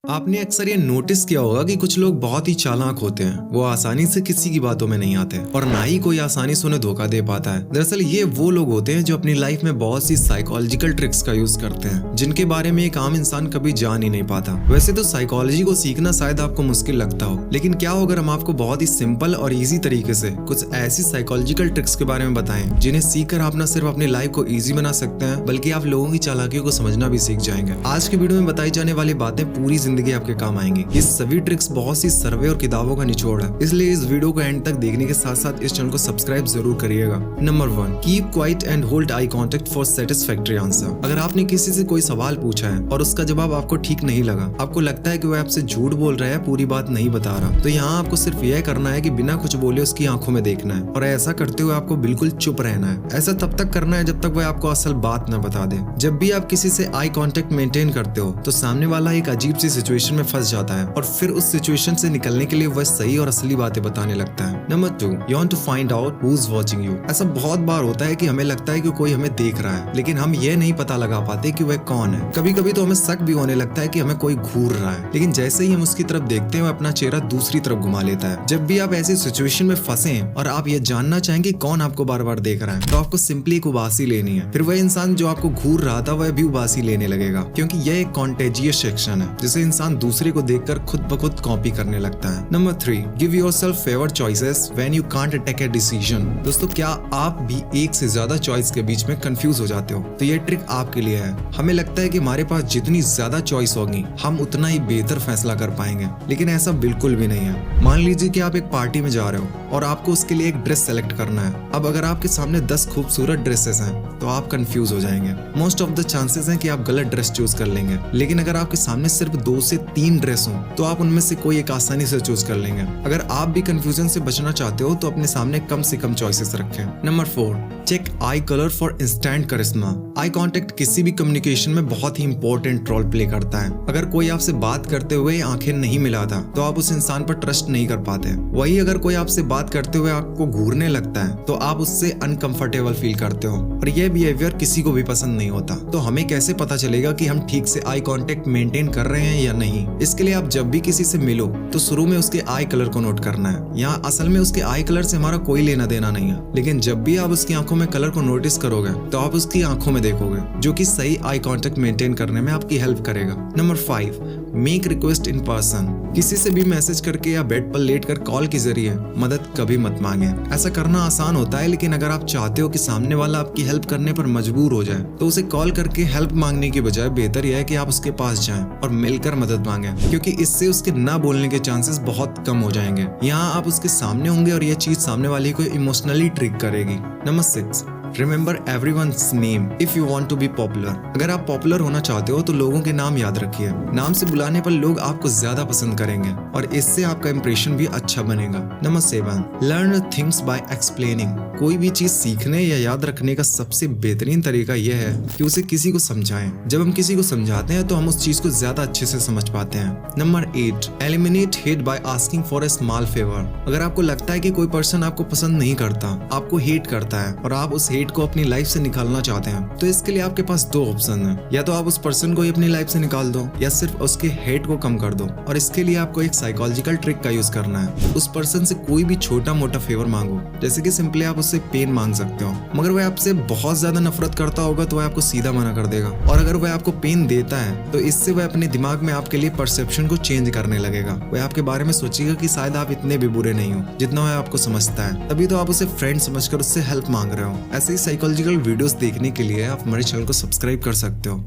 आपने अक्सर ये नोटिस किया होगा कि कुछ लोग बहुत ही चालाक होते हैं। वो आसानी से किसी की बातों में नहीं आते और ना ही कोई आसानी से उन्हें धोखा दे पाता है। दरअसल ये वो लोग होते हैं जो अपनी लाइफ में बहुत सी साइकोलॉजिकल ट्रिक्स का यूज करते हैं, जिनके बारे में एक आम इंसान कभी जान ही नहीं पाता। वैसे तो साइकोलॉजी को सीखना शायद आपको मुश्किल लगता हो, लेकिन क्या हो अगर हम आपको बहुत ही सिंपल और ईजी तरीके से कुछ ऐसी साइकोलॉजिकल ट्रिक्स के बारे में बताएं, जिन्हें सीखकर आप न सिर्फ अपनी लाइफ को ईजी बना सकते हैं, बल्कि आप लोगों की चालाकियों को समझना भी सीख जाएंगे। आज के वीडियो में बताई जाने वाली बातें पूरी जिंदगी आपके काम आएंगी। ये सभी ट्रिक्स बहुत सी सर्वे और किताबों का निचोड़ है, इसलिए इस वीडियो को एंड तक देखने के साथ साथ इस चैनल को सब्सक्राइब जरूर करिएगा। Number 1, keep quiet and hold eye contact for satisfactory answer. अगर आपने किसी से कोई सवाल पूछा है और उसका जवाब आपको ठीक नहीं लगा, आपको लगता है कि वह आपसे झूठ बोल रहा है, पूरी बात नहीं बता रहा, तो यहाँ आपको सिर्फ यह करना है कि बिना कुछ बोले उसकी आंखों में देखना है, और ऐसा करते हुए आपको बिल्कुल चुप रहना है। ऐसा तब तक करना है जब तक वह आपको असल बात न बता दे। जब भी आप किसी से आई कांटेक्ट मेंटेन करते हो तो सामने वाला एक अजीब सी सिचुएशन में फंस जाता है और फिर उस सिचुएशन से निकलने के लिए वह सही और असली बातें बताने लगता है। Number 2, you want to find out who's watching you। ऐसा बहुत बार होता है कि हमें लगता है कि कोई हमें देख रहा है, लेकिन हम ये नहीं पता लगा पाते कि वह कौन है। कभी कभी तो हमें शक भी होने लगता है कि हमें कोई घूर रहा है, लेकिन जैसे ही हम उसकी तरफ देखते हैं वह अपना चेहरा दूसरी तरफ घुमा लेता है। जब भी आप ऐसी सिचुएशन में फंसे और आप ये जानना चाहेंगे कौन आपको बार बार देख रहा है, तो आपको सिंपली एक उबासी लेनी है। फिर वह इंसान जो आपको घूर रहा था वह भी उबासी लेने लगेगा, क्योंकि यह एक कॉन्टेजियस सेक्शन है जिसे इंसान दूसरे को देखकर खुद ब खुद कॉपी करने लगता है। Number 3, give yourself favour choices when you can't take a decision. दोस्तों, क्या आप भी एक से ज्यादा चॉइस के बीच में कंफ्यूज हो जाते हो? तो ये ट्रिक आपके लिए है। हमें लगता है कि हमारे पास जितनी ज्यादा चॉइस होगी हम उतना ही बेहतर फैसला कर पाएंगे, लेकिन ऐसा बिल्कुल भी नहीं है। मान लीजिए कि आप एक पार्टी में जा रहे हो और आपको उसके लिए एक ड्रेस सेलेक्ट करना है। अब अगर आपके सामने 10 खूबसूरत ड्रेसेस हैं तो आप कंफ्यूज हो जाएंगे। मोस्ट ऑफ द चांसेस हैं कि आप गलत ड्रेस चूज कर लेंगे, लेकिन अगर आपके सामने सिर्फ 2 से 3 ड्रेस हो तो आप उनमें से कोई एक आसानी से चूज कर लेंगे। अगर आप भी कंफ्यूजन से बचना चाहते हो तो अपने सामने कम से कम चॉइसेस रखें। Number 4, check eye colour for instant charisma. Eye contact किसी भी कम्युनिकेशन में बहुत ही इंपॉर्टेंट रोल प्ले करता है। अगर कोई आपसे बात करते हुए आंखें नहीं मिलाता तो आप उस इंसान पर ट्रस्ट नहीं कर पाते। वही अगर कोई आपसे बात करते हुए आपको घूरने लगता है तो आप उससे अनकंफर्टेबल फील करते हो, और यह बिहेवियर किसी को भी पसंद नहीं होता। तो हमें कैसे पता चलेगा कि हम ठीक से आई कांटेक्ट मेंटेन कर रहे हैं या नहीं? इसके लिए आप जब भी किसी से मिलो तो शुरू में उसके आई कलर को नोट करना है। यहाँ असल में उसके आई कलर से हमारा कोई लेना देना नहीं है, लेकिन जब भी आप उसकी आंखों में कलर को नोटिस करोगे तो आप उसकी आंखों में देखोगे, जो कि सही आई कांटेक्ट मेंटेन करने में आपकी हेल्प करेगा। Number 5, make request in person. किसी से भी मैसेज करके या बेड पर लेट कर कॉल के जरिए मदद कभी मत मांगे। ऐसा करना आसान होता है, लेकिन अगर आप चाहते हो कि सामने वाला आपकी हेल्प करने पर मजबूर हो जाए तो उसे कॉल करके हेल्प मांगने की बजाय बेहतर यह है कि आप उसके पास जाएं और मिलकर मदद मांगे, क्योंकि इससे उसके ना बोलने के चांसेस बहुत कम हो जाएंगे। यहाँ आप उसके सामने होंगे और यह चीज सामने वाले को इमोशनली ट्रिक करेगी। Number 6, remember everyone's name if you want to be popular. अगर आप पॉपुलर होना चाहते हो तो लोगों के नाम याद रखिए। नाम से बुलाने पर लोग आपको ज्यादा पसंद करेंगे और इससे आपका इंप्रेशन भी अच्छा बनेगा। Number 7, learn things by explaining. कोई भी चीज सीखने या याद रखने का सबसे बेहतरीन तरीका यह है कि उसे किसी को समझाएं। जब हम किसी को समझाते हैं तो हम उस चीज को ज्यादा अच्छे से समझ पाते हैं। Number 8, eliminate hate by asking for a small favour. अगर आपको लगता है कि कोई पर्सन आपको पसंद नहीं करता, आपको हेट करता है और आप उस हेट को अपनी लाइफ से निकालना चाहते हैं, तो इसके लिए आपके पास 2 ऑप्शन हैं। या तो आप उस पर्सन को ही अपनी लाइफ से निकाल दो या सिर्फ उसके हेट को कम कर दो, और इसके लिए आपको एक साइकोलॉजिकल ट्रिक का यूज करना है। उस पर्सन से कोई भी छोटा मोटा फेवर मांगो, जैसे कि सिंपली आप उससे पेन मांग सकते हो। मगर वह आपसे बहुत ज्यादा नफरत करता होगा तो वह आपको सीधा मना कर देगा, और अगर वह आपको पेन देता है तो इससे वह अपने दिमाग में आपके लिए परसेप्शन को चेंज करने लगेगा। वह आपके बारे में सोचेगा कि शायद आप इतने भी बुरे नहीं हो जितना वह आपको समझता है। तभी तो आप उसे फ्रेंड समझकर उससे हेल्प मांग रहे हो। ऐसे ही साइकोलॉजिकल वीडियोस देखने के लिए आप हमारे चैनल को सब्सक्राइब कर सकते हो।